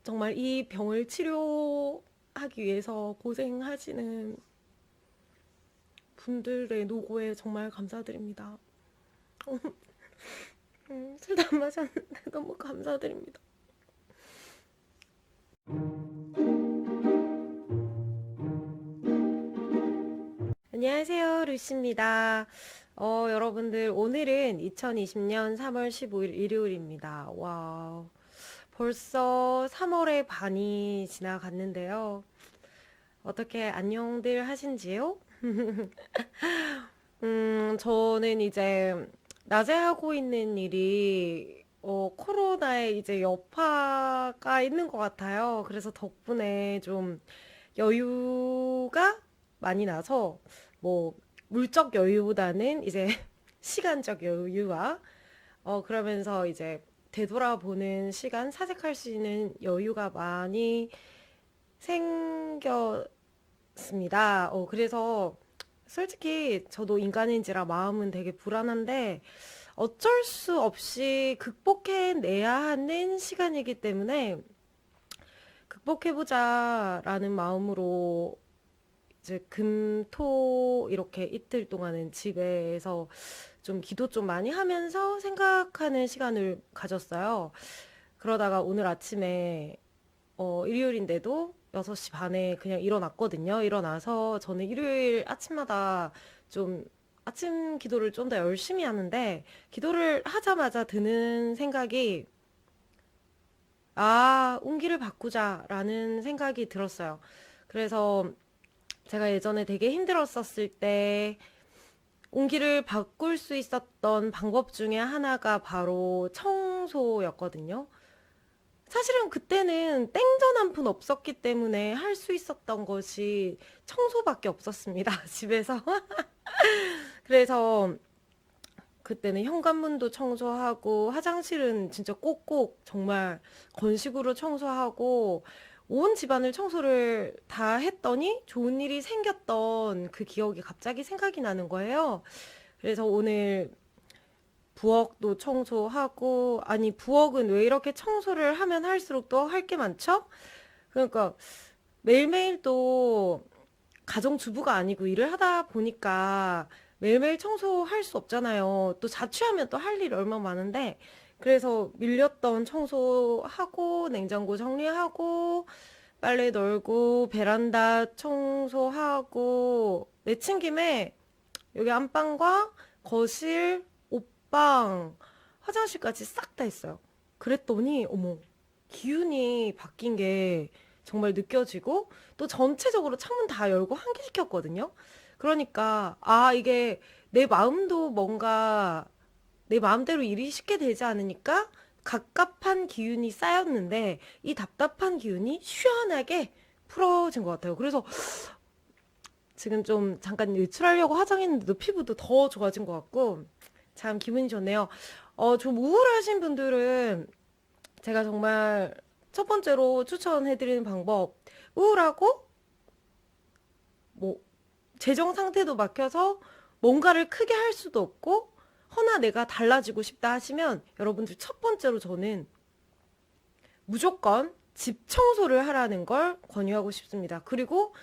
정말 이 병을 치료하기 위해서 고생하시는 분들의 노고에 정말 감사드립니다. 술도 안 마셨는데 너무 감사드립니다. 안녕하세요, 루시입니다. 여러분들, 오늘은 2020년 3월 15일 일요일입니다. 와, 벌써 3월의 반이 지나갔는데요. 어떻게 안녕들 하신지요? 저는 이제 낮에 하고 있는 일이 코로나의 이제 여파가 있는 것 같아요. 그래서 덕분에 좀 여유가 많이 나서 뭐 물적 여유보다는 이제 시간적 여유와 그러면서 이제 되돌아보는 시간, 사색할 수 있는 여유가 많이 생겼습니다. 그래서 솔직히 저도 인간인지라 마음은 되게 불안한데 어쩔 수 없이 극복해내야 하는 시간이기 때문에 극복해보자라는 마음으로 이제 금, 토 이렇게 이틀 동안은 집에서 좀 기도 좀 많이 하면서 생각하는 시간을 가졌어요. 그러다가 오늘 아침에 일요일인데도 6시 반에 그냥 일어났거든요. 일어나서 저는 일요일 아침마다 좀 아침 기도를 좀 더 열심히 하는데 기도를 하자마자 드는 생각이 운기를 바꾸자라는 생각이 들었어요. 그래서 제가 예전에 되게 힘들었었을 때 온기를 바꿀 수 있었던 방법 중에 하나가 바로 청소였거든요. 사실은 그때는 땡전 한 푼 없었기 때문에 할 수 있었던 것이 청소밖에 없었습니다. 집에서. 그래서 그때는 현관문도 청소하고 화장실은 진짜 꼭꼭 정말 건식으로 청소하고 온 집안을 청소를 다 했더니 좋은 일이 생겼던 그 기억이 갑자기 생각이 나는 거예요. 그래서 오늘 부엌도 청소하고, 아니, 부엌은 왜 이렇게 청소를 하면 할수록 또 할 게 많죠? 그러니까 매일매일 또 가정주부가 아니고 일을 하다 보니까 매일매일 청소할 수 없잖아요. 또 자취하면 또 할 일이 얼마나 많은데, 그래서 밀렸던 청소하고, 냉장고 정리하고, 빨래 널고, 베란다 청소하고, 내친 김에 여기 안방과 거실, 옷방, 화장실까지 싹 다 했어요. 그랬더니, 어머, 기운이 바뀐 게 정말 느껴지고, 또 전체적으로 창문 다 열고 환기시켰거든요. 그러니까, 이게 내 마음도 뭔가 내 마음대로 일이 쉽게 되지 않으니까 갑갑한 기운이 쌓였는데, 이 답답한 기운이 시원하게 풀어진 것 같아요. 그래서 지금 좀 잠깐 외출하려고 화장했는데도 피부도 더 좋아진 것 같고 참 기분이 좋네요. 좀 우울하신 분들은 제가 정말 첫 번째로 추천해드리는 방법, 우울하고 뭐 재정 상태도 막혀서 뭔가를 크게 할 수도 없고 허나 내가 달라지고 싶다 하시면 여러분들 첫 번째로 저는 무조건 집 청소를 하라는 걸 권유하고 싶습니다. 그리고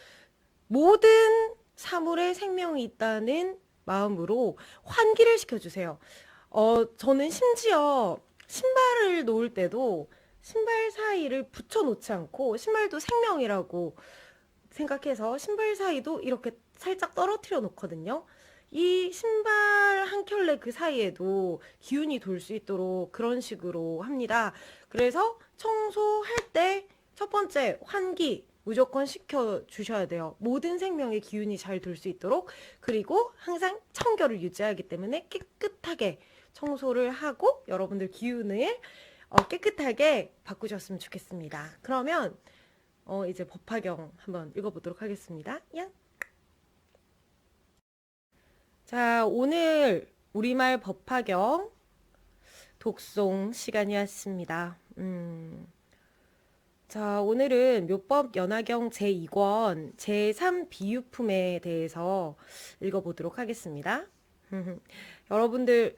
모든 사물에 생명이 있다는 마음으로 환기를 시켜주세요. 저는 심지어 신발을 놓을 때도 신발 사이를 붙여놓지 않고 신발도 생명이라고 생각해서 신발 사이도 이렇게 살짝 떨어뜨려 놓거든요. 이 신발 한 켤레 그 사이에도 기운이 돌 수 있도록 그런 식으로 합니다. 그래서 청소할 때 첫 번째 환기 무조건 시켜 주셔야 돼요. 모든 생명의 기운이 잘 돌 수 있도록. 그리고 항상 청결을 유지하기 때문에 깨끗하게 청소를 하고 여러분들 기운을 깨끗하게 바꾸셨으면 좋겠습니다. 그러면 이제 법화경 한번 읽어보도록 하겠습니다. 야. 자, 오늘 우리말 법화경 독송 시간이 왔습니다. 자, 오늘은 묘법 연화경 제2권 제3 비유품에 대해서 읽어보도록 하겠습니다. 여러분들,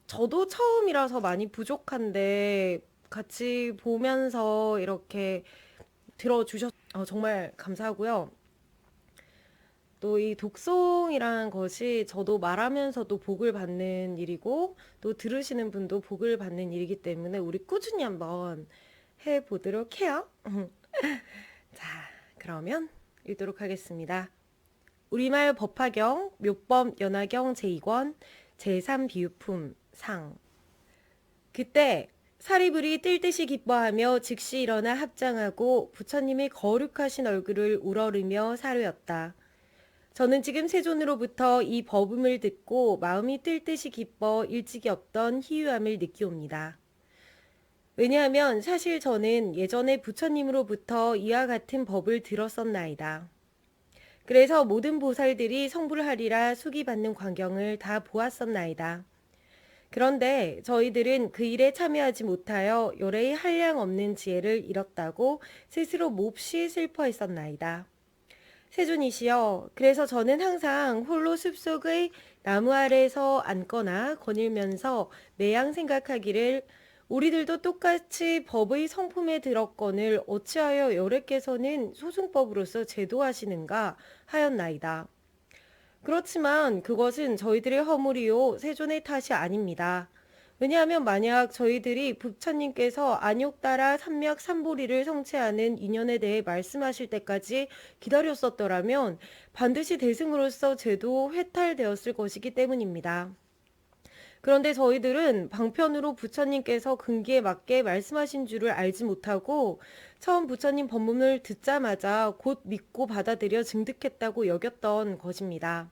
저도 처음이라서 많이 부족한데, 같이 보면서 이렇게 들어주셔서 정말 감사하고요. 또 이 독송이란 것이 저도 말하면서도 복을 받는 일이고 또 들으시는 분도 복을 받는 일이기 때문에 우리 꾸준히 한번 해보도록 해요. 자, 그러면 읽도록 하겠습니다. 우리말 법화경 묘법 연화경 제2권 제3비유품 상. 그때 사리불이 뜰 듯이 기뻐하며 즉시 일어나 합장하고 부처님의 거룩하신 얼굴을 우러르며 사료였다. 저는 지금 세존으로부터 이 법음을 듣고 마음이 뜰 듯이 기뻐 일찍이 없던 희유함을 느끼옵니다. 왜냐하면 사실 저는 예전에 부처님으로부터 이와 같은 법을 들었었나이다. 그래서 모든 보살들이 성불 하리라 수기받는 광경을 다 보았었나이다. 그런데 저희들은 그 일에 참여하지 못하여 요래의 한량 없는 지혜를 잃었다고 스스로 몹시 슬퍼했었나이다. 세존이시여, 그래서 저는 항상 홀로 숲속의 나무 아래에서 앉거나 거닐면서 매양 생각하기를 우리들도 똑같이 법의 성품에 들었거늘 어찌하여 여래께서는 소승법으로서 제도하시는가 하였나이다. 그렇지만 그것은 저희들의 허물이요 세존의 탓이 아닙니다. 왜냐하면 만약 저희들이 부처님께서 안욕 따라 삼맥 삼보리를 성취하는 인연에 대해 말씀하실 때까지 기다렸었더라면 반드시 대승으로서 제도 회탈되었을 것이기 때문입니다. 그런데 저희들은 방편으로 부처님께서 근기에 맞게 말씀하신 줄을 알지 못하고 처음 부처님 법문을 듣자마자 곧 믿고 받아들여 증득했다고 여겼던 것입니다.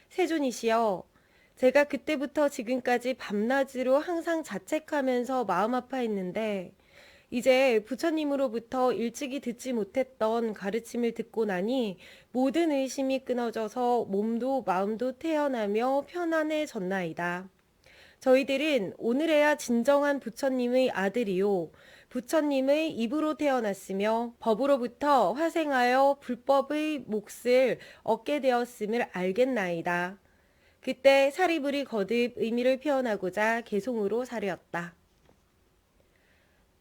세존이시여, 제가 그때부터 지금까지 밤낮으로 항상 자책하면서 마음 아파했는데 이제 부처님으로부터 일찍이 듣지 못했던 가르침을 듣고 나니 모든 의심이 끊어져서 몸도 마음도 태어나며 편안해졌나이다. 저희들은 오늘에야 진정한 부처님의 아들이요 부처님의 입으로 태어났으며 법으로부터 화생하여 불법의 몫을 얻게 되었음을 알겠나이다. 그때 사리불이 거듭 의미를 표현하고자 개송으로 사려었다.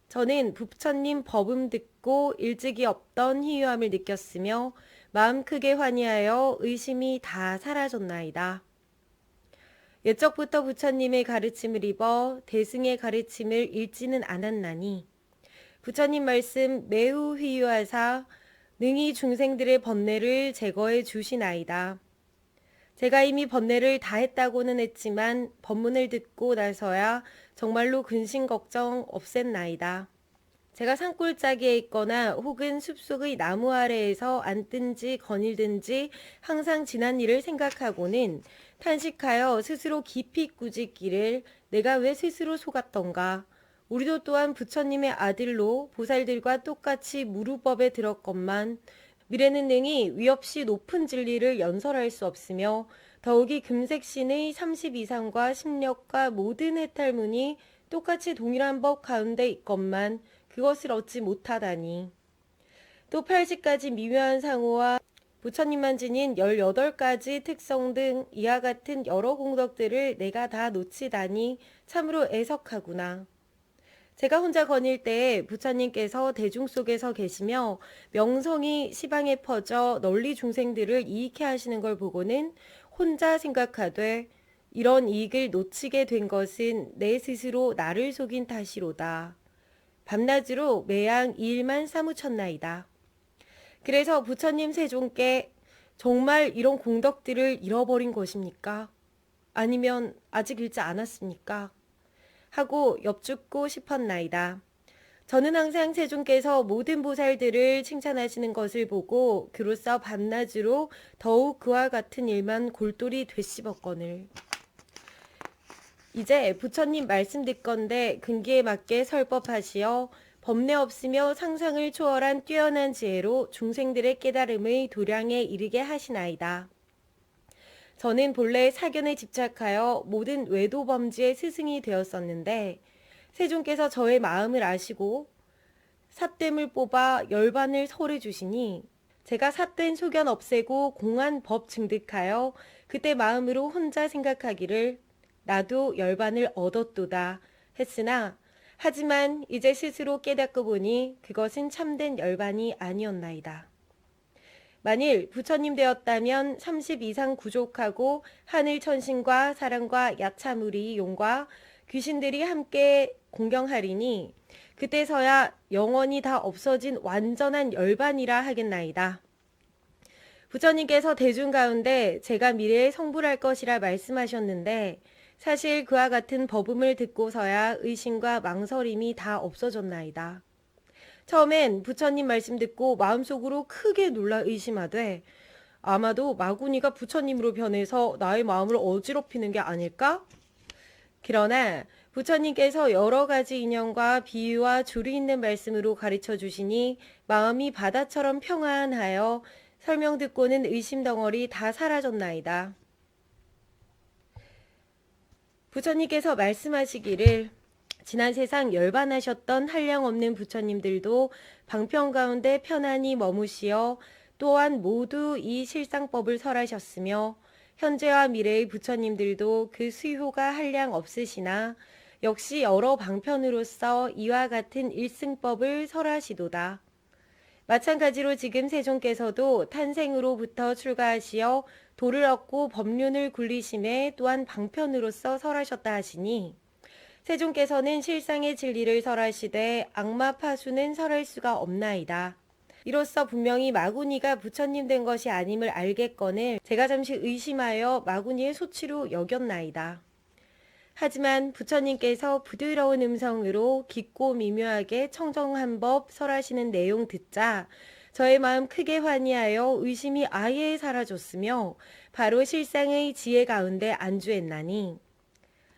저는 부처님 법음 듣고 일찍이 없던 희유함을 느꼈으며 마음 크게 환희하여 의심이 다 사라졌나이다. 옛적부터 부처님의 가르침을 입어 대승의 가르침을 읽지는 않았나니 부처님 말씀 매우 희유하사 능히 중생들의 번뇌를 제거해 주시나이다. 제가 이미 번뇌를 다 했다고는 했지만 법문을 듣고 나서야 정말로 근심 걱정 없앴나이다. 제가 산골짜기에 있거나 혹은 숲속의 나무 아래에서 앉든지 거닐든지 항상 지난 일을 생각하고는 탄식하여 스스로 깊이 꾸짖기를 내가 왜 스스로 속았던가. 우리도 또한 부처님의 아들로 보살들과 똑같이 무루법에 들었건만 미래는 능히 위없이 높은 진리를 연설할 수 없으며 더욱이 금색신의 30 이상과 심력과 모든 해탈문이 똑같이 동일한 법 가운데 있건만 그것을 얻지 못하다니. 또 80가지 미묘한 상호와 부처님만 지닌 18가지 특성 등 이와 같은 여러 공덕들을 내가 다 놓치다니 참으로 애석하구나. 제가 혼자 거닐 때에 부처님께서 대중 속에서 계시며 명성이 시방에 퍼져 널리 중생들을 이익해 하시는 걸 보고는 혼자 생각하되 이런 이익을 놓치게 된 것은 내 스스로 나를 속인 탓이로다. 밤낮으로 매양 이 일만 사무쳤나이다. 그래서 부처님 세존께 정말 이런 공덕들을 잃어버린 것입니까? 아니면 아직 잃지 않았습니까? 하고 엽죽고 싶었나이다. 저는 항상 세존께서 모든 보살들을 칭찬하시는 것을 보고 그로써 밤낮으로 더욱 그와 같은 일만 골똘히 되씹었거늘. 이제 부처님 말씀 듣건대 근기에 맞게 설법하시어 법례 없으며 상상을 초월한 뛰어난 지혜로 중생들의 깨달음의 도량에 이르게 하시나이다. 저는 본래 사견에 집착하여 모든 외도범지의 스승이 되었었는데 세존께서 저의 마음을 아시고 삿됨을 뽑아 열반을 설해 주시니 제가 삿된 소견 없애고 공한 법 증득하여 그때 마음으로 혼자 생각하기를 나도 열반을 얻었도다 했으나 하지만 이제 스스로 깨닫고 보니 그것은 참된 열반이 아니었나이다. 만일 부처님 되었다면 30 이상 구족하고 하늘 천신과 사람과 야차무리 용과 귀신들이 함께 공경하리니 그때서야 영원히 다 없어진 완전한 열반이라 하겠나이다. 부처님께서 대중 가운데 제가 미래에 성불할 것이라 말씀하셨는데 사실 그와 같은 법음을 듣고서야 의심과 망설임이 다 없어졌나이다. 처음엔 부처님 말씀 듣고 마음속으로 크게 놀라 의심하되 아마도 마구니가 부처님으로 변해서 나의 마음을 어지럽히는 게 아닐까? 그러나 부처님께서 여러 가지 인연과 비유와 줄이 있는 말씀으로 가르쳐 주시니 마음이 바다처럼 평안하여 설명 듣고는 의심 덩어리 다 사라졌나이다. 부처님께서 말씀하시기를 지난 세상 열반하셨던 한량없는 부처님들도 방편 가운데 편안히 머무시어 또한 모두 이 실상법을 설하셨으며 현재와 미래의 부처님들도 그 수효가 한량 없으시나 역시 여러 방편으로서 이와 같은 일승법을 설하시도다. 마찬가지로 지금 세존께서도 탄생으로부터 출가하시어 도를 얻고 법륜을 굴리심에 또한 방편으로서 설하셨다 하시니 세존께서는 실상의 진리를 설하시되 악마 파수는 설할 수가 없나이다. 이로써 분명히 마구니가 부처님 된 것이 아님을 알겠거늘 제가 잠시 의심하여 마구니의 소치로 여겼나이다. 하지만 부처님께서 부드러운 음성으로 깊고 미묘하게 청정한 법 설하시는 내용 듣자 저의 마음 크게 환희하여 의심이 아예 사라졌으며 바로 실상의 지혜 가운데 안주했나니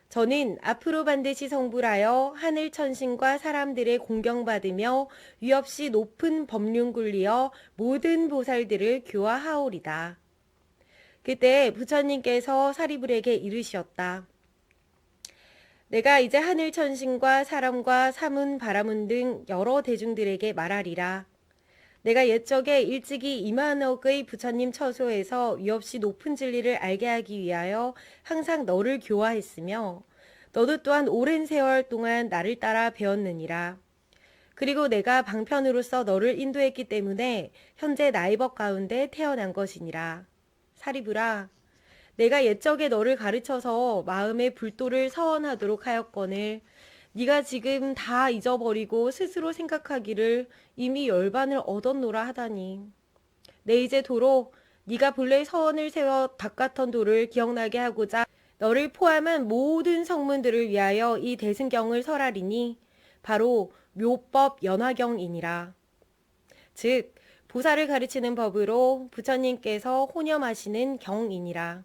저는 앞으로 반드시 성불하여 하늘 천신과 사람들의 공경받으며 위없이 높은 법륜 굴리어 모든 보살들을 교화하오리다. 그때 부처님께서 사리불에게 이르시었다. 내가 이제 하늘 천신과 사람과 사문 바라문 등 여러 대중들에게 말하리라. 내가 옛적에 일찍이 이만억의 부처님 처소에서 위없이 높은 진리를 알게 하기 위하여 항상 너를 교화했으며 너도 또한 오랜 세월 동안 나를 따라 배웠느니라. 그리고 내가 방편으로서 너를 인도했기 때문에 현재 나의 법 가운데 태어난 것이니라. 사리불아, 내가 옛적에 너를 가르쳐서 마음의 불도를 서원하도록 하였거늘 네가 지금 다 잊어버리고 스스로 생각하기를 이미 열반을 얻었노라 하다니. 내 이제 도로 네가 본래 서원을 세워 닦았던 도를 기억나게 하고자 너를 포함한 모든 성문들을 위하여 이 대승경을 설하리니 바로 묘법 연화경이니라. 즉 보살을 가르치는 법으로 부처님께서 혼념하시는 경이니라.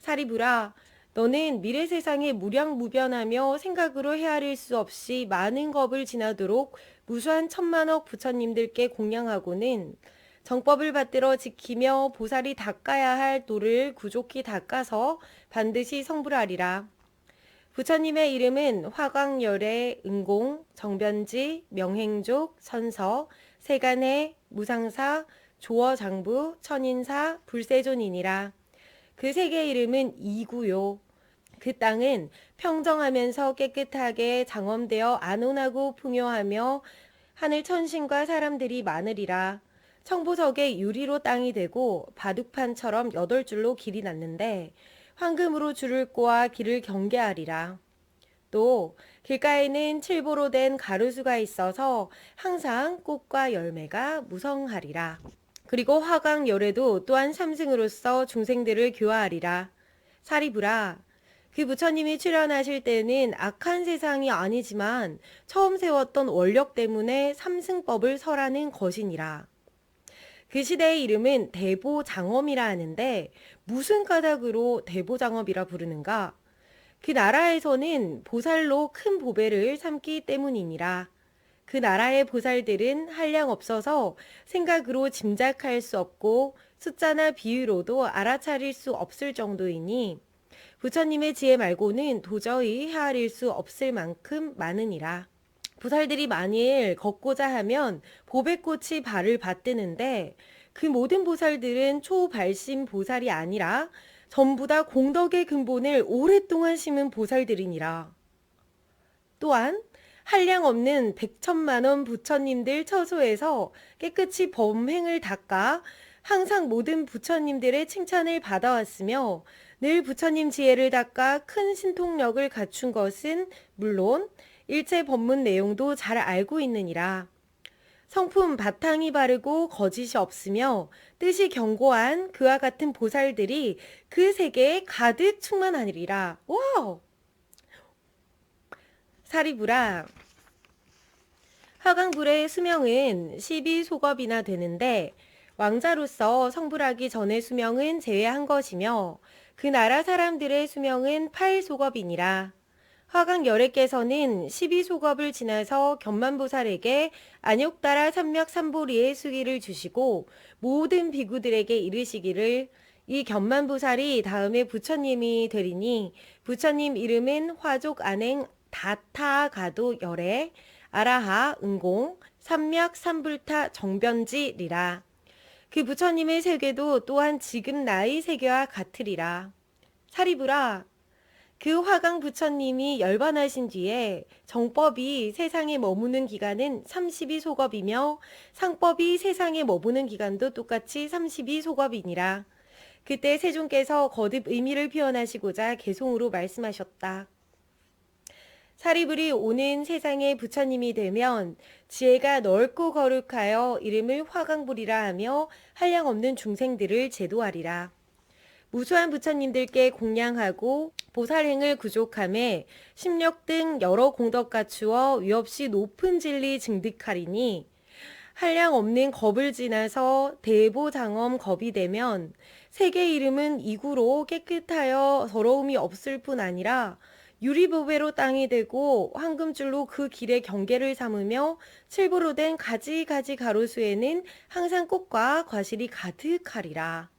사리불아, 너는 미래 세상에 무량무변하며 생각으로 헤아릴 수 없이 많은 겁을 지나도록 무수한 천만억 부처님들께 공양하고는 정법을 받들어 지키며 보살이 닦아야 할 도를 구족히 닦아서 반드시 성불하리라. 부처님의 이름은 화광열애, 응공, 정변지, 명행족, 선서, 세간해, 무상사, 조어장부, 천인사, 불세존이니라. 그 세 개의 이름은 이구요. 그 땅은 평정하면서 깨끗하게 장엄되어 안온하고 풍요하며 하늘 천신과 사람들이 많으리라. 청보석의 유리로 땅이 되고 바둑판처럼 8줄로 길이 났는데 황금으로 줄을 꼬아 길을 경계하리라. 또 길가에는 칠보로 된 가루수가 있어서 항상 꽃과 열매가 무성하리라. 그리고 화광열애도 또한 삼승으로서 중생들을 교화하리라. 사리불아, 그 부처님이 출현하실 때는 악한 세상이 아니지만 처음 세웠던 원력 때문에 삼승법을 설하는 것이니라. 그 시대의 이름은 대보장엄이라 하는데 무슨 까닭으로 대보장엄이라 부르는가? 그 나라에서는 보살로 큰 보배를 삼기 때문이니라. 그 나라의 보살들은 한량 없어서 생각으로 짐작할 수 없고 숫자나 비유로도 알아차릴 수 없을 정도이니 부처님의 지혜 말고는 도저히 헤아릴 수 없을 만큼 많으니라. 보살들이 만일 걷고자 하면 보배꽃이 발을 받드는데 그 모든 보살들은 초발심 보살이 아니라 전부 다 공덕의 근본을 오랫동안 심은 보살들이니라. 또한 한량 없는 백천만원 부처님들 처소에서 깨끗이 범행을 닦아 항상 모든 부처님들의 칭찬을 받아왔으며 늘 부처님 지혜를 닦아 큰 신통력을 갖춘 것은 물론 일체 법문 내용도 잘 알고 있느니라. 성품 바탕이 바르고 거짓이 없으며 뜻이 견고한 그와 같은 보살들이 그 세계에 가득 충만하니라. 와우! 사리부라. 화강불의 수명은 12소겁이나 되는데 왕자로서 성불하기 전의 수명은 제외한 것이며 그 나라 사람들의 수명은 8소겁이니라. 화강 열애께서는 12소겁을 지나서 견만보살에게 안욕따라 삼맥삼보리의 수기를 주시고 모든 비구들에게 이르시기를 이 견만보살이 다음에 부처님이 되리니 부처님 이름은 화족 안행 다타가도 열애 아라하 응공 삼맥삼불타 정변지리라. 그 부처님의 세계도 또한 지금 나의 세계와 같으리라. 사리부라. 그 화강 부처님이 열반하신 뒤에 정법이 세상에 머무는 기간은 32소겁이며 상법이 세상에 머무는 기간도 똑같이 32소겁이니라. 그때 세존께서 거듭 의미를 표현하시고자 개송으로 말씀하셨다. 사리불이 오는 세상의 부처님이 되면 지혜가 넓고 거룩하여 이름을 화강불이라 하며 한량없는 중생들을 제도하리라. 무수한 부처님들께 공양하고 보살행을 구족함에 심력 등 여러 공덕 갖추어 위없이 높은 진리 증득하리니 한량 없는 겁을 지나서 대보장엄 겁이 되면 세계 이름은 이구로 깨끗하여 더러움이 없을 뿐 아니라 유리보배로 땅이 되고 황금줄로 그 길의 경계를 삼으며 칠보로 된 가지가지 가로수에는 항상 꽃과 과실이 가득하리라.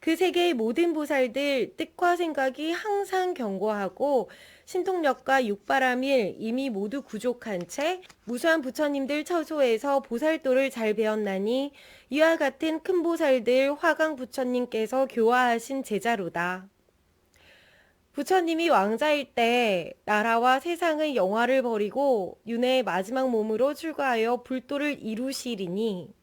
그 세계의 모든 보살들 뜻과 생각이 항상 견고하고 신통력과 육바라밀 이미 모두 구족한 채 무수한 부처님들 처소에서 보살도를 잘 배웠나니 이와 같은 큰 보살들 화강 부처님께서 교화하신 제자로다. 부처님이 왕자일 때 나라와 세상의 영화를 버리고 윤회의 마지막 몸으로 출가하여 불도를 이루시리니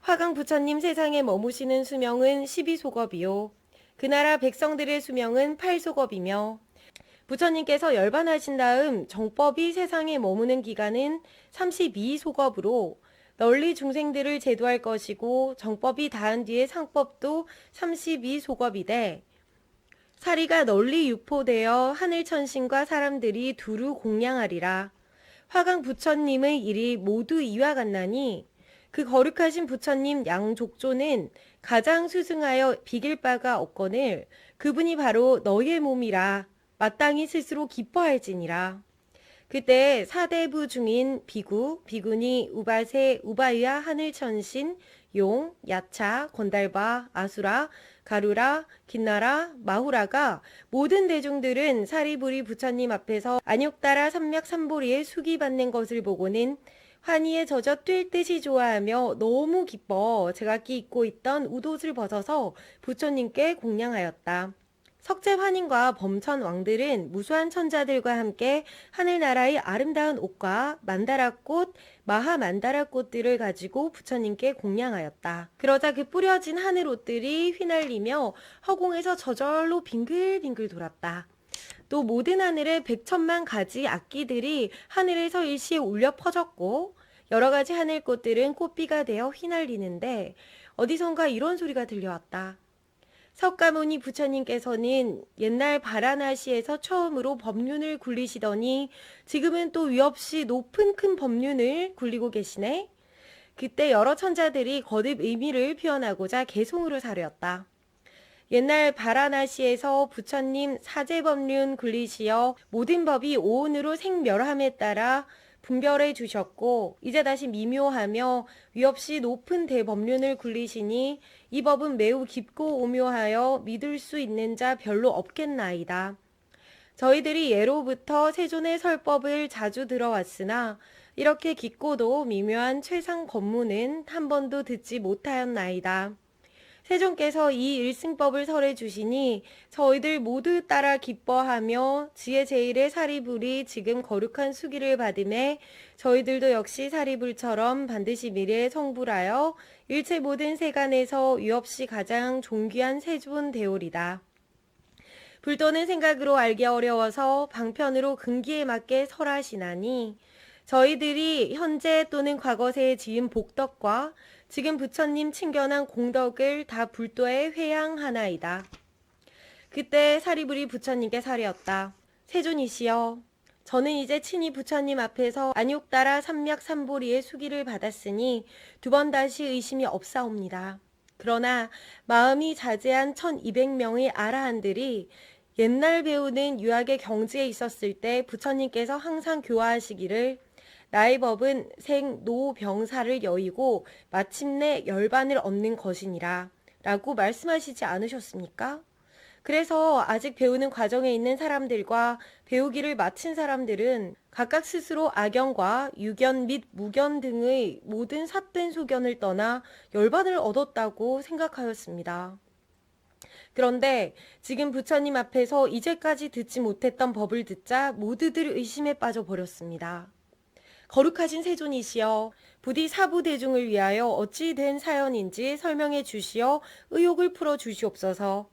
화강 부처님 세상에 머무시는 수명은 12소겁이요 그 나라 백성들의 수명은 8소겁이며 부처님께서 열반하신 다음 정법이 세상에 머무는 기간은 32소겁으로 널리 중생들을 제도할 것이고 정법이 다한 뒤에 상법도 32소겁이되 사리가 널리 유포되어 하늘천신과 사람들이 두루 공양하리라. 화강 부처님의 일이 모두 이와 같나니 그 거룩하신 부처님 양족조는 가장 수승하여 비길 바가 없거늘 그분이 바로 너의 몸이라 마땅히 스스로 기뻐할지니라. 그때 사대부 중인 비구, 비구니, 우바세, 우바이야, 하늘천신, 용, 야차, 건달바, 아수라, 가루라, 긴나라, 마후라가 모든 대중들은 사리부리 부처님 앞에서 안욕따라 삼맥삼보리에 수기받는 것을 보고는 환희에 젖어 뛸 듯이 좋아하며 너무 기뻐 제각기 입고 있던 웃옷을 벗어서 부처님께 공양하였다. 석재 환인과 범천 왕들은 무수한 천자들과 함께 하늘나라의 아름다운 옷과 만다라꽃, 마하만다라꽃들을 가지고 부처님께 공양하였다. 그러자 그 뿌려진 하늘 옷들이 휘날리며 허공에서 저절로 빙글빙글 돌았다. 또 모든 하늘에 100천만 가지 악기들이 하늘에서 일시에 울려 퍼졌고 여러 가지 하늘꽃들은 꽃비가 되어 휘날리는데 어디선가 이런 소리가 들려왔다. 석가모니 부처님께서는 옛날 바라나시에서 처음으로 법륜을 굴리시더니 지금은 또 위없이 높은 큰 법륜을 굴리고 계시네. 그때 여러 천자들이 거듭 의미를 표현하고자 개송으로 사려었다. 옛날 바라나시에서 부처님 사제법륜 굴리시어 모든 법이 오온으로 생멸함에 따라 분별해 주셨고 이제 다시 미묘하며 위없이 높은 대법륜을 굴리시니 이 법은 매우 깊고 오묘하여 믿을 수 있는 자 별로 없겠나이다. 저희들이 예로부터 세존의 설법을 자주 들어왔으나 이렇게 깊고도 미묘한 최상 법문은 한 번도 듣지 못하였나이다. 세존께서 이 일승법을 설해 주시니 저희들 모두 따라 기뻐하며 지혜 제일의 사리불이 지금 거룩한 수기를 받음에 저희들도 역시 사리불처럼 반드시 미래에 성불하여 일체 모든 세간에서 유없이 가장 존귀한 세존 되오리다. 불도는 생각으로 알기 어려워서 방편으로 근기에 맞게 설하시나니 저희들이 현재 또는 과거세에 지은 복덕과 지금 부처님 친견한 공덕을 다 불도에 회양하나이다. 그때 사리불이 부처님께 사리었다. 세존이시여, 저는 이제 친히 부처님 앞에서 안욕따라 삼맥삼보리의 수기를 받았으니 두 번 다시 의심이 없사옵니다. 그러나 마음이 자제한 1200명의 아라한들이 옛날 배우는 유학의 경지에 있었을 때 부처님께서 항상 교화하시기를 나의 법은 생, 노, 병사를 여의고 마침내 열반을 얻는 것이니라 라고 말씀하시지 않으셨습니까? 그래서 아직 배우는 과정에 있는 사람들과 배우기를 마친 사람들은 각각 스스로 악연과 유견 및 무견 등의 모든 삿된 소견을 떠나 열반을 얻었다고 생각하였습니다. 그런데 지금 부처님 앞에서 이제까지 듣지 못했던 법을 듣자 모두들 의심에 빠져버렸습니다. 거룩하신 세존이시여, 부디 사부 대중을 위하여 어찌 된 사연인지 설명해 주시어 의혹을 풀어 주시옵소서.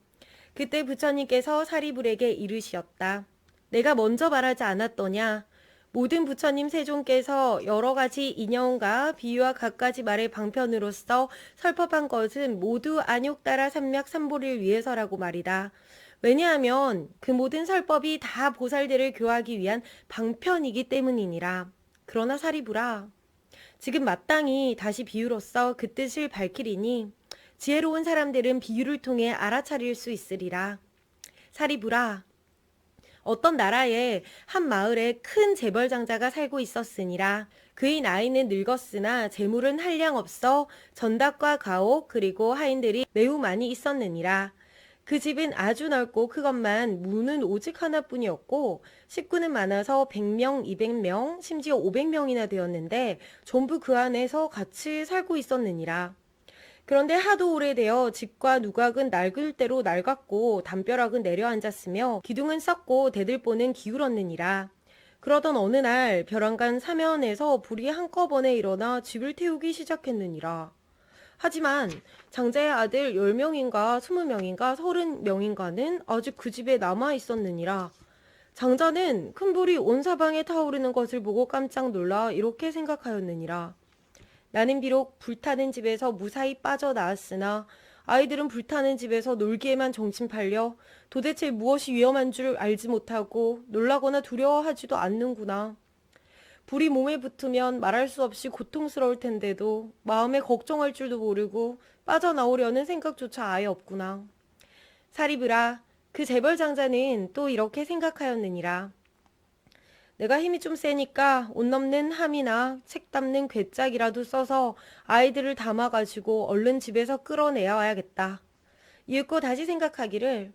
그때 부처님께서 사리불에게 이르시었다. 내가 먼저 말하지 않았더냐? 모든 부처님 세존께서 여러 가지 인연과 비유와 갖가지 말의 방편으로서 설법한 것은 모두 안욕따라 삼맥삼보를 위해서라고 말이다. 왜냐하면 그 모든 설법이 다 보살들을 교하기 위한 방편이기 때문이니라. 그러나 사리불아, 지금 마땅히 다시 비유로서 그 뜻을 밝히리니 지혜로운 사람들은 비유를 통해 알아차릴 수 있으리라. 사리불아, 어떤 나라에 한 마을에 큰 재벌장자가 살고 있었으니라. 그의 나이는 늙었으나 재물은 한량 없어 전닭과 가옥 그리고 하인들이 매우 많이 있었느니라. 그 집은 아주 넓고 그것만 문은 오직 하나뿐이었고 식구는 많아서 100명, 200명, 심지어 500명이나 되었는데 전부 그 안에서 같이 살고 있었느니라. 그런데 하도 오래되어 집과 누각은 낡을 대로 낡았고 담벼락은 내려앉았으며 기둥은 썩고 대들보는 기울었느니라. 그러던 어느 날 벼랑간 사면에서 불이 한꺼번에 일어나 집을 태우기 시작했느니라. 하지만 장자의 아들 10명인가 20명인가 30명인가는 아직 그 집에 남아 있었느니라. 장자는 큰 불이 온 사방에 타오르는 것을 보고 깜짝 놀라 이렇게 생각하였느니라. 나는 비록 불타는 집에서 무사히 빠져나왔으나 아이들은 불타는 집에서 놀기에만 정신 팔려 도대체 무엇이 위험한 줄 알지 못하고 놀라거나 두려워하지도 않는구나. 불이 몸에 붙으면 말할 수 없이 고통스러울 텐데도 마음에 걱정할 줄도 모르고 빠져나오려는 생각조차 아예 없구나. 사리불아, 그 재벌장자는 또 이렇게 생각하였느니라. 내가 힘이 좀 세니까 옷 넘는 함이나 책 담는 괴짝이라도 써서 아이들을 담아가지고 얼른 집에서 끌어내야 와야겠다. 이윽고 다시 생각하기를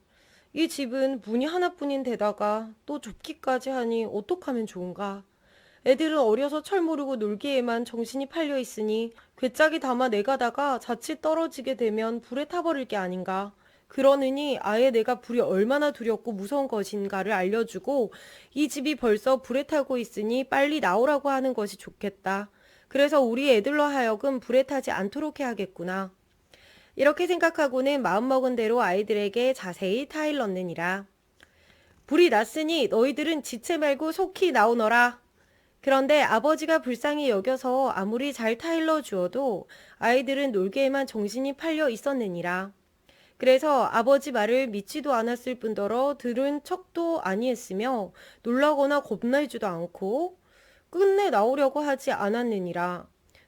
이 집은 문이 하나뿐인 데다가 또 좁기까지 하니 어떡하면 좋은가. 애들은 어려서 철 모르고 놀기에만 정신이 팔려 있으니 괴짝이 담아 내가다가 자칫 떨어지게 되면 불에 타버릴 게 아닌가. 그러느니 아예 내가 불이 얼마나 두렵고 무서운 것인가를 알려주고 이 집이 벌써 불에 타고 있으니 빨리 나오라고 하는 것이 좋겠다. 그래서 우리 애들로 하여금 불에 타지 않도록 해야겠구나. 이렇게 생각하고는 마음먹은 대로 아이들에게 자세히 타일 넣느니라. 불이 났으니 너희들은 지체 말고 속히 나오너라. 그런데 아버지가 불쌍히 여겨서 아무리 잘 타일러 주어도 아이들은 놀기에만 정신이 팔려 있었느니라. 그래서 아버지 말을 믿지도 않았을 뿐더러 들은 척도 아니했으며 놀라거나 겁내지도 않고 끝내 나오려고 하지 않았느니라.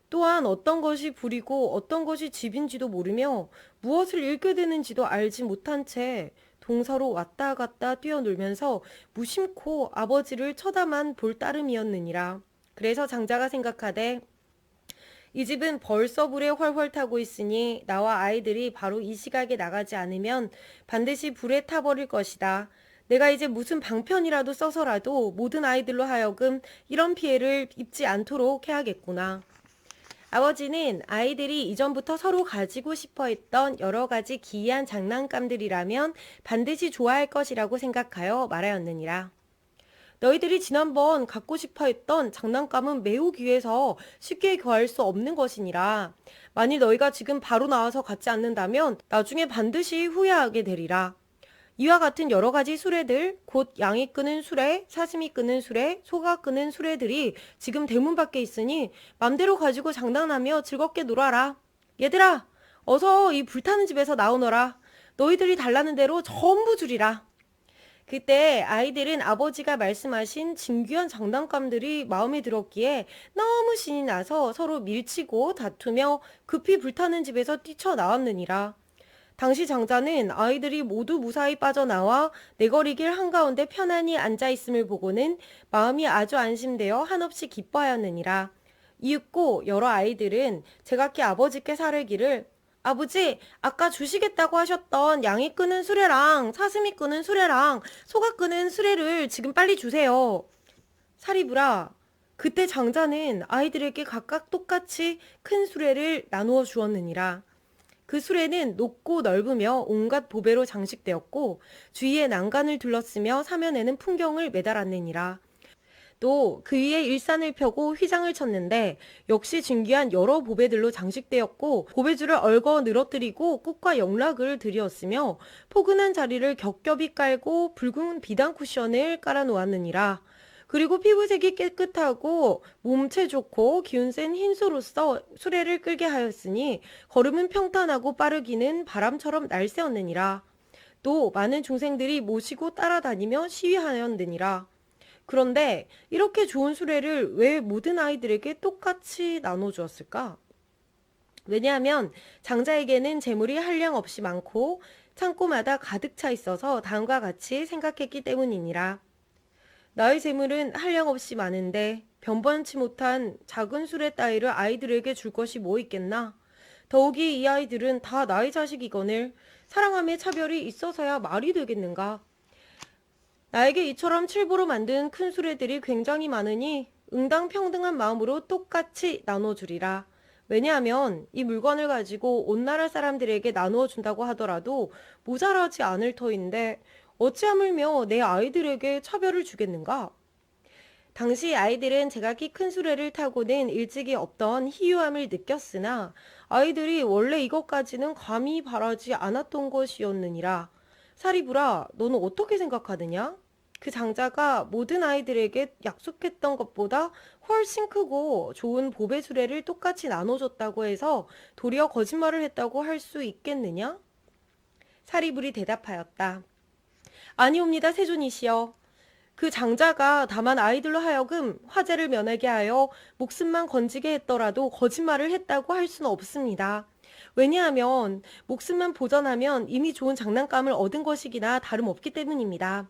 또한 어떤 것이 불이고 어떤 것이 집인지도 모르며 무엇을 읽게 되는지도 알지 못한 채 동서로 왔다 갔다 뛰어놀면서 무심코 아버지를 쳐다만 볼 따름이었느니라. 그래서 장자가 생각하되 이 집은 벌써 불에 훨훨 타고 있으니 나와 아이들이 바로 이 시각에 나가지 않으면 반드시 불에 타버릴 것이다. 내가 이제 무슨 방편이라도 써서라도 모든 아이들로 하여금 이런 피해를 입지 않도록 해야겠구나. 아버지는 아이들이 이전부터 서로 가지고 싶어 했던 여러 가지 기이한 장난감들이라면 반드시 좋아할 것이라고 생각하여 말하였느니라. 너희들이 지난번 갖고 싶어 했던 장난감은 매우 귀해서 쉽게 구할 수 없는 것이니라. 만일 너희가 지금 바로 나와서 갖지 않는다면 나중에 반드시 후회하게 되리라. 이와 같은 여러 가지 수레들, 곧 양이 끄는 수레, 사슴이 끄는 수레, 소가 끄는 수레들이 지금 대문 밖에 있으니 맘대로 가지고 장난하며 즐겁게 놀아라. 얘들아, 어서 이 불타는 집에서 나오너라. 너희들이 달라는 대로 전부 주리라. 그때 아이들은 아버지가 말씀하신 진귀한 장난감들이 마음에 들었기에 너무 신이 나서 서로 밀치고 다투며 급히 불타는 집에서 뛰쳐나왔느니라. 당시 장자는 아이들이 모두 무사히 빠져나와 내거리길 한가운데 편안히 앉아있음을 보고는 마음이 아주 안심되어 한없이 기뻐하였느니라. 이윽고 여러 아이들은 제각기 아버지께 사르기를 아버지, 아까 주시겠다고 하셨던 양이 끄는 수레랑 사슴이 끄는 수레랑 소가 끄는 수레를 지금 빨리 주세요. 사리부라, 그때 장자는 아이들에게 각각 똑같이 큰 수레를 나누어 주었느니라. 그 수레는 높고 넓으며 온갖 보배로 장식되었고 주위에 난간을 둘렀으며 사면에는 풍경을 매달았느니라. 또 그 위에 일산을 펴고 휘장을 쳤는데 역시 진귀한 여러 보배들로 장식되었고 보배줄을 얽어 늘어뜨리고 꽃과 영락을 들이었으며 포근한 자리를 겹겹이 깔고 붉은 비단 쿠션을 깔아 놓았느니라. 그리고 피부색이 깨끗하고 몸체 좋고 기운 센 흰소로서 수레를 끌게 하였으니 걸음은 평탄하고 빠르기는 바람처럼 날새었느니라. 또 많은 중생들이 모시고 따라다니며 시위하였느니라. 그런데 이렇게 좋은 수레를 왜 모든 아이들에게 똑같이 나눠주었을까? 왜냐하면 장자에게는 재물이 한량 없이 많고 창고마다 가득 차 있어서 다음과 같이 생각했기 때문이니라. 나의 재물은 한량없이 많은데 변번치 못한 작은 수레 따위를 아이들에게 줄 것이 뭐 있겠나? 더욱이 이 아이들은 다 나의 자식이거늘 사랑함의 차별이 있어서야 말이 되겠는가? 나에게 이처럼 칠보로 만든 큰 수레들이 굉장히 많으니 응당 평등한 마음으로 똑같이 나눠주리라. 왜냐하면 이 물건을 가지고 온 나라 사람들에게 나누어 준다고 하더라도 모자라지 않을 터인데 어찌 하물며 내 아이들에게 차별을 주겠는가? 당시 아이들은 제각기 큰 수레를 타고는 일찍이 없던 희유함을 느꼈으나 아이들이 원래 이것까지는 감히 바라지 않았던 것이었느니라. 사리부라, 너는 어떻게 생각하느냐? 그 장자가 모든 아이들에게 약속했던 것보다 훨씬 크고 좋은 보배 수레를 똑같이 나눠줬다고 해서 도리어 거짓말을 했다고 할 수 있겠느냐? 사리불이 대답하였다. 아니옵니다, 세존이시여. 그 장자가 다만 아이들로 하여금 화재를 면하게 하여 목숨만 건지게 했더라도 거짓말을 했다고 할 수는 없습니다. 왜냐하면 목숨만 보전하면 이미 좋은 장난감을 얻은 것이기나 다름없기 때문입니다.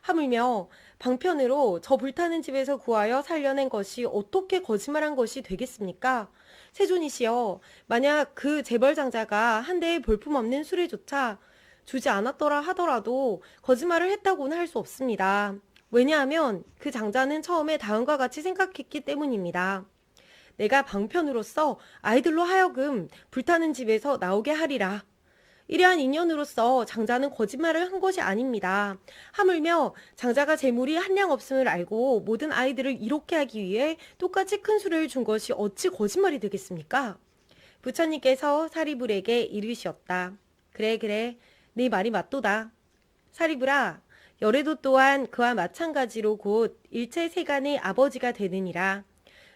하물며 방편으로 저 불타는 집에서 구하여 살려낸 것이 어떻게 거짓말한 것이 되겠습니까? 세존이시여, 만약 그 재벌장자가 한 대의 볼품없는 수레조차 주지 않았더라 하더라도 거짓말을 했다고는 할 수 없습니다. 왜냐하면 그 장자는 처음에 다음과 같이 생각했기 때문입니다. 내가 방편으로서 아이들로 하여금 불타는 집에서 나오게 하리라. 이러한 인연으로서 장자는 거짓말을 한 것이 아닙니다. 하물며 장자가 재물이 한량 없음을 알고 모든 아이들을 이롭게 하기 위해 똑같이 큰 수레를 준 것이 어찌 거짓말이 되겠습니까? 부처님께서 사리불에게 이르시었다. 그래, 네 말이 맞도다. 사리불아, 열애도 또한 그와 마찬가지로 곧 일체 세간의 아버지가 되느니라.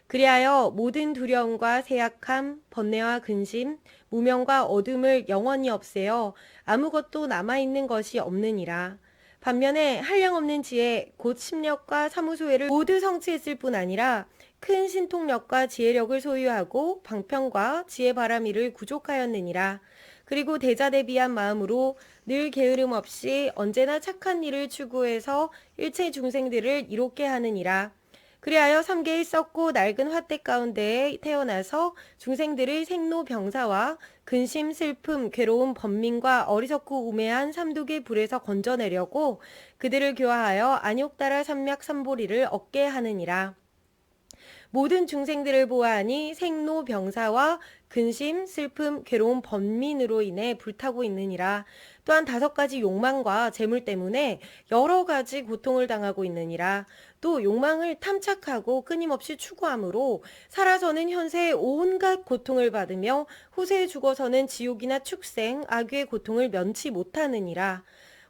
그리하여 모든 두려움과 세약함, 번뇌와 근심, 무명과 어둠을 영원히 없애어 아무것도 남아있는 것이 없느니라. 반면에 한량없는 지혜, 곧 심력과 사무소회를 모두 성취했을 뿐 아니라 큰 신통력과 지혜력을 소유하고 방편과 지혜 바라미를 구족하였느니라. 그리고 대자대비한 마음으로 늘 게으름 없이 언제나 착한 일을 추구해서 일체 중생들을 이롭게 하느니라. 그리하여 삼계의 썩고 낡은 화대 가운데에 태어나서 중생들의 생로병사와 근심, 슬픔, 괴로움, 번민과 어리석고 우매한 삼독의 불에서 건져내려고 그들을 교화하여 안욕따라 삼맥 삼보리를 얻게 하느니라. 모든 중생들을 보아하니 생로병사와 근심, 슬픔, 괴로운 번민으로 인해 불타고 있느니라. 또한 5가지 욕망과 재물 때문에 여러 가지 고통을 당하고 있느니라. 또 욕망을 탐착하고 끊임없이 추구함으로 살아서는 현세에 온갖 고통을 받으며 후세에 죽어서는 지옥이나 축생, 악귀의 고통을 면치 못하느니라.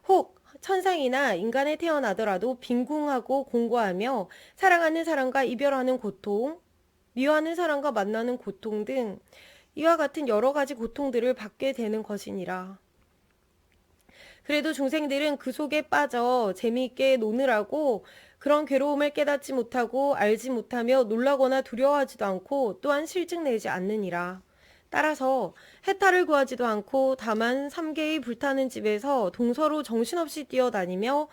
혹 천상이나 인간에 태어나더라도 빈궁하고 공고하며 사랑하는 사람과 이별하는 고통, 미워하는 사람과 만나는 고통 등 이와 같은 여러 가지 고통들을 받게 되는 것이니라. 그래도 중생들은 그 속에 빠져 재미있게 노느라고 그런 괴로움을 깨닫지 못하고 알지 못하며 놀라거나 두려워하지도 않고 또한 실증내지 않느니라. 따라서 해탈을 구하지도 않고 다만 삼계의 불타는 집에서 동서로 정신없이 뛰어다니며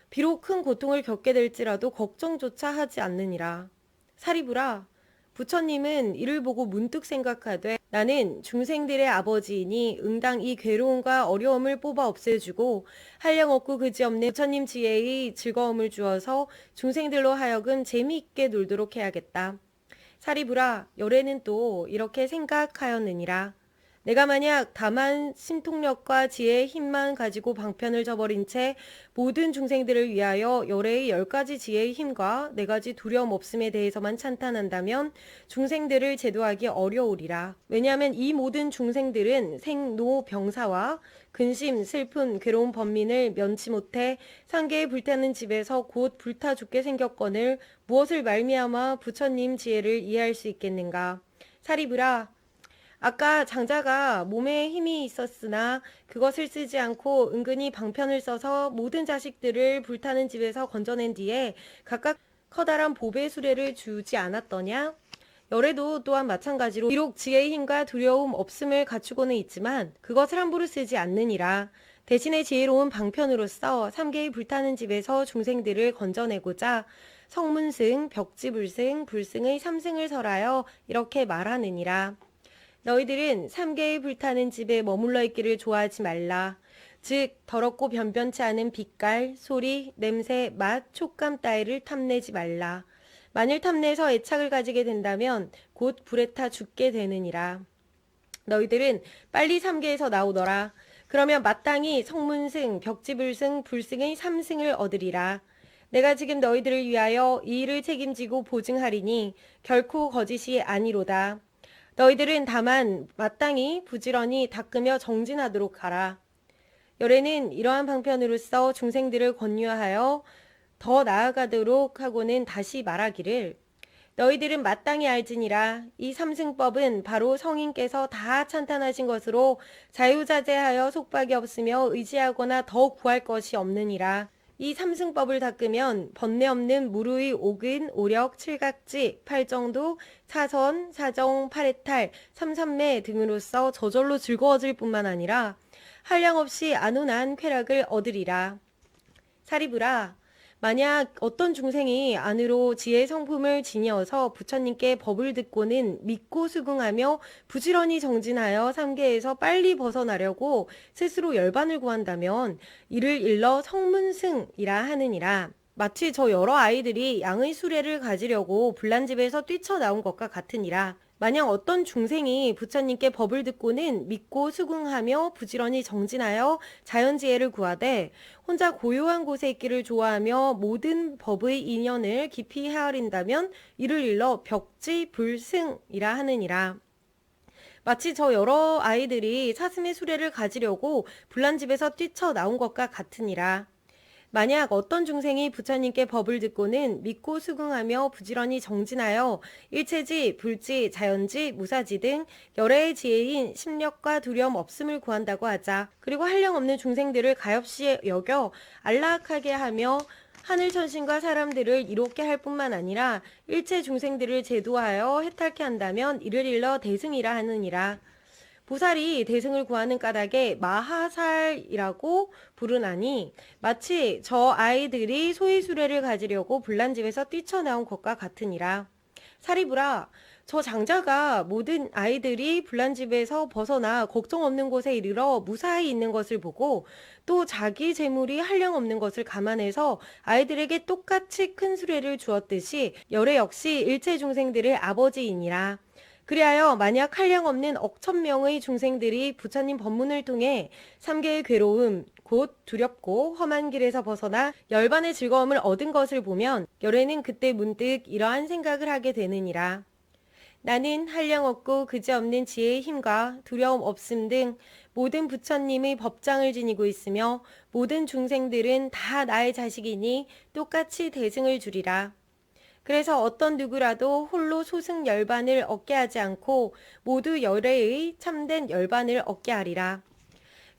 비록 큰 고통을 겪게 될지라도 걱정조차 하지 않느니라. 사리부라, 부처님은 이를 보고 문득 생각하되 나는 중생들의 아버지이니 응당 이 괴로움과 어려움을 뽑아 없애주고 한량없고 그지없는 부처님 지혜의 즐거움을 주어서 중생들로 하여금 재미있게 놀도록 해야겠다. 사리부라, 열애는 또 이렇게 생각하였느니라. 내가 만약 다만 신통력과 지혜의 힘만 가지고 방편을 저버린 채 모든 중생들을 위하여 열애의 10가지 지혜의 힘과 4가지 두려움 없음에 대해서만 찬탄한다면 중생들을 제도하기 어려우리라. 왜냐하면 이 모든 중생들은 생로병사와 근심, 슬픔, 괴로운 번민을 면치 못해 상계에 불타는 집에서 곧 불타 죽게 생겼거늘 무엇을 말미암아 부처님 지혜를 이해할 수 있겠는가. 사리부라, 아까 장자가 몸에 힘이 있었으나 그것을 쓰지 않고 은근히 방편을 써서 모든 자식들을 불타는 집에서 건져낸 뒤에 각각 커다란 보배 수레를 주지 않았더냐? 열애도 또한 마찬가지로 비록 지혜의 힘과 두려움 없음을 갖추고는 있지만 그것을 함부로 쓰지 않느니라. 대신에 지혜로운 방편으로서 삼계의 불타는 집에서 중생들을 건져내고자 성문승, 벽지불승, 불승의 3승을 설하여 이렇게 말하느니라. 너희들은 삼계의 불타는 집에 머물러 있기를 좋아하지 말라. 즉 더럽고 변변치 않은 빛깔, 소리, 냄새, 맛, 촉감 따위를 탐내지 말라. 만일 탐내서 애착을 가지게 된다면 곧 불에 타 죽게 되느니라. 너희들은 빨리 삼계에서 나오너라. 그러면 마땅히 성문승, 벽지불승, 불승의 3승을 얻으리라. 내가 지금 너희들을 위하여 이 일을 책임지고 보증하리니 결코 거짓이 아니로다. 너희들은 다만 마땅히 부지런히 닦으며 정진하도록 하라. 열애는 이러한 방편으로서 중생들을 권유하여 더 나아가도록 하고는 다시 말하기를 너희들은 마땅히 알지니라. 이 삼승법은 바로 성인께서 다 찬탄하신 것으로 자유자재하여 속박이 없으며 의지하거나 더 구할 것이 없느니라. 이 삼승법을 닦으면 번뇌 없는 무르의 오근, 오력, 칠각지, 팔정도, 사선, 사정, 팔해탈, 삼삼매 등으로서 저절로 즐거워질 뿐만 아니라 한량없이 안온한 쾌락을 얻으리라. 사리부라, 만약 어떤 중생이 안으로 지혜 성품을 지녀서 부처님께 법을 듣고는 믿고 수긍하며 부지런히 정진하여 삼계에서 빨리 벗어나려고 스스로 열반을 구한다면 이를 일러 성문승이라 하느니라. 마치 저 여러 아이들이 양의 수레를 가지려고 불난집에서 뛰쳐나온 것과 같으니라. 만약 어떤 중생이 부처님께 법을 듣고는 믿고 수긍하며 부지런히 정진하여 자연지혜를 구하되 혼자 고요한 곳에 있기를 좋아하며 모든 법의 인연을 깊이 헤아린다면 이를 일러 벽지불승이라 하느니라. 마치 저 여러 아이들이 사슴의 수레를 가지려고 불난집에서 뛰쳐나온 것과 같으니라. 만약 어떤 중생이 부처님께 법을 듣고는 믿고 수긍하며 부지런히 정진하여 일체지, 불지, 자연지, 무사지 등 열애의 지혜인 심력과 두려움 없음을 구한다고 하자. 그리고 한량없는 중생들을 가엾이 여겨 안락하게 하며 하늘천신과 사람들을 이롭게 할 뿐만 아니라 일체 중생들을 제도하여 해탈케 한다면 이를 일러 대승이라 하느니라. 보살이 대승을 구하는 까닭에 마하살이라고 부르나니 마치 저 아이들이 소위 수레를 가지려고 불난집에서 뛰쳐나온 것과 같으니라. 사리브라, 저 장자가 모든 아이들이 불난집에서 벗어나 걱정 없는 곳에 이르러 무사히 있는 것을 보고 또 자기 재물이 한량없는 것을 감안해서 아이들에게 똑같이 큰 수레를 주었듯이 열애 역시 일체 중생들의 아버지이니라. 그리하여 만약 한량없는 억천명의 중생들이 부처님 법문을 통해 삼계의 괴로움, 곧 두렵고 험한 길에서 벗어나 열반의 즐거움을 얻은 것을 보면 열애는 그때 문득 이러한 생각을 하게 되느니라. 나는 한량없고 그지없는 지혜의 힘과 두려움 없음 등 모든 부처님의 법장을 지니고 있으며 모든 중생들은 다 나의 자식이니 똑같이 대승을 주리라. 그래서 어떤 누구라도 홀로 소승 열반을 얻게 하지 않고 모두 열애의 참된 열반을 얻게 하리라.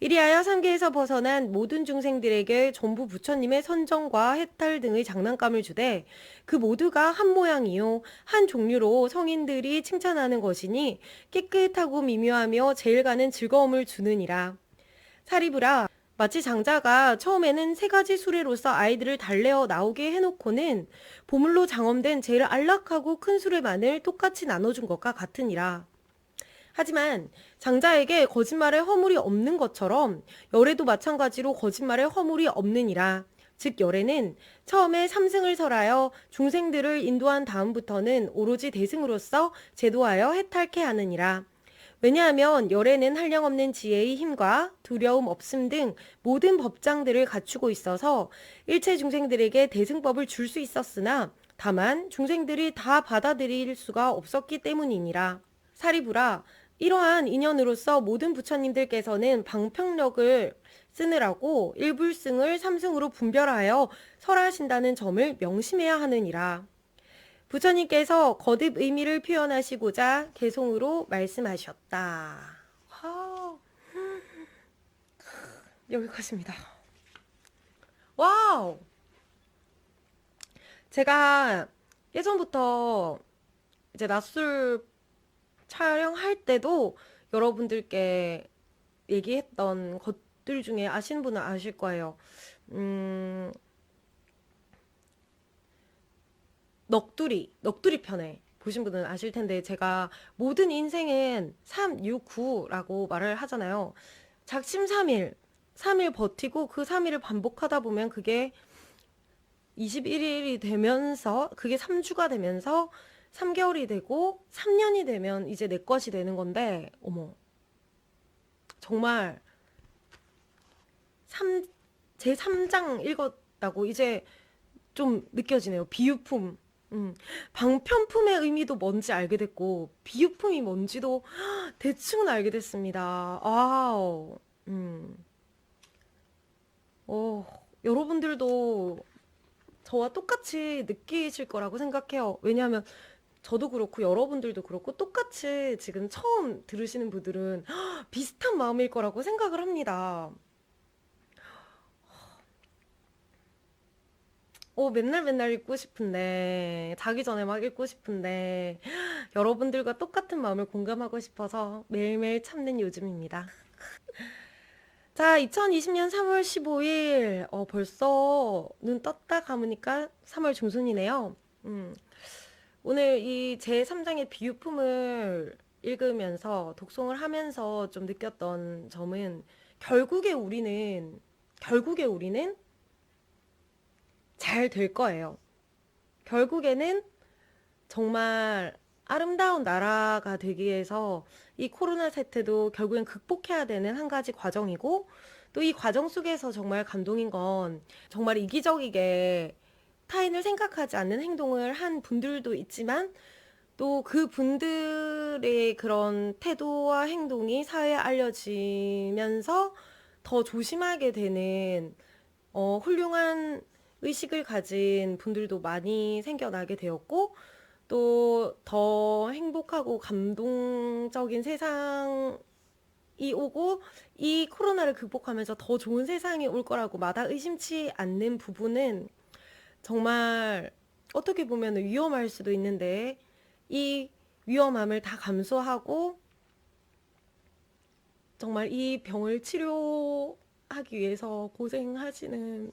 이리하여 삼계에서 벗어난 모든 중생들에게 전부 부처님의 선정과 해탈 등의 장난감을 주되 그 모두가 한 모양이요 한 종류로 성인들이 칭찬하는 것이니 깨끗하고 미묘하며 제일 가는 즐거움을 주느니라. 사리부라, 마치 장자가 처음에는 세 가지 수레로서 아이들을 달래어 나오게 해놓고는 보물로 장엄된 제일 안락하고 큰 수레만을 똑같이 나눠준 것과 같으니라. 하지만 장자에게 거짓말에 허물이 없는 것처럼 열애도 마찬가지로 거짓말에 허물이 없느니라. 즉 열애는 처음에 삼승을 설하여 중생들을 인도한 다음부터는 오로지 대승으로서 제도하여 해탈케 하느니라. 왜냐하면 열애는 한량없는 지혜의 힘과 두려움 없음 등 모든 법장들을 갖추고 있어서 일체 중생들에게 대승법을 줄 수 있었으나 다만 중생들이 다 받아들일 수가 없었기 때문이니라. 사리부라, 이러한 인연으로서 모든 부처님들께서는 방평력을 쓰느라고 일불승을 삼승으로 분별하여 설하신다는 점을 명심해야 하느니라. 부처님께서 거듭 의미를 표현하시고자 개송으로 말씀하셨다. 여기까지입니다. 와우! 제가 예전부터 이제 낮술 촬영할 때도 여러분들께 얘기했던 것들 중에 아시는 분은 아실 거예요. 넋두리 편에 보신 분은 아실 텐데 제가 모든 인생은 3, 6, 9라고 말을 하잖아요. 작심 3일 버티고 그 3일을 반복하다 보면 그게 21일이 되면서 그게 3주가 되면서 3개월이 되고 3년이 되면 이제 내 것이 되는 건데 어머 정말 제 3장 읽었다고 이제 좀 느껴지네요. 비유품. 방편품의 의미도 뭔지 알게 됐고 비유품이 뭔지도 대충 알게 됐습니다. 아우. 여러분들도 저와 똑같이 느끼실 거라고 생각해요. 왜냐하면 저도 그렇고 여러분들도 그렇고 똑같이 지금 처음 들으시는 분들은 비슷한 마음일 거라고 생각을 합니다. 맨날 읽고 싶은데, 자기 전에 막 읽고 싶은데, 여러분들과 똑같은 마음을 공감하고 싶어서 매일매일 참는 요즘입니다. 자, 2020년 3월 15일, 벌써 눈 떴다 감으니까 3월 중순이네요. 오늘 이 제3장의 비유품을 읽으면서 독송을 하면서 좀 느꼈던 점은 결국에 우리는 잘 될 거예요. 결국에는 정말 아름다운 나라가 되기 위해서 이 코로나 사태도 결국엔 극복해야 되는 한 가지 과정이고 또 이 과정 속에서 정말 감동인 건 정말 이기적이게 타인을 생각하지 않는 행동을 한 분들도 있지만 또 그 분들의 그런 태도와 행동이 사회에 알려지면서 더 조심하게 되는 훌륭한 의식을 가진 분들도 많이 생겨나게 되었고 또 더 행복하고 감동적인 세상이 오고 이 코로나를 극복하면서 더 좋은 세상이 올 거라고 마다 의심치 않는 부분은 정말 어떻게 보면 위험할 수도 있는데 이 위험함을 다 감수하고 정말 이 병을 치료하기 위해서 고생하시는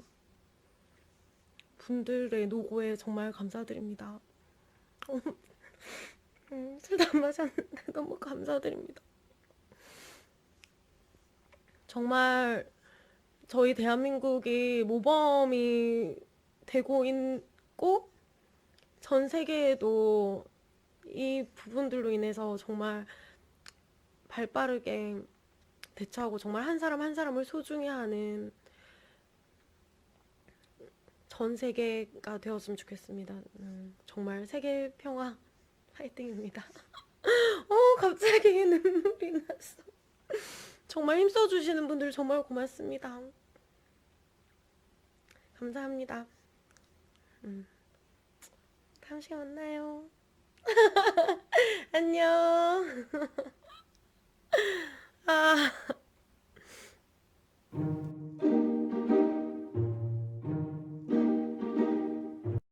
분들의 노고에 정말 감사드립니다. 술도 안 마셨는데 너무 감사드립니다. 정말 저희 대한민국이 모범이 되고 있고 전 세계에도 이 부분들로 인해서 정말 발빠르게 대처하고 정말 한 사람 한 사람을 소중히 하는 전 세계가 되었으면 좋겠습니다. 정말 세계 평화 화이팅입니다. 갑자기 눈물이 났어. 정말 힘써주시는 분들 정말 고맙습니다. 감사합니다. 다음 시간에 만나요. 안녕. 아.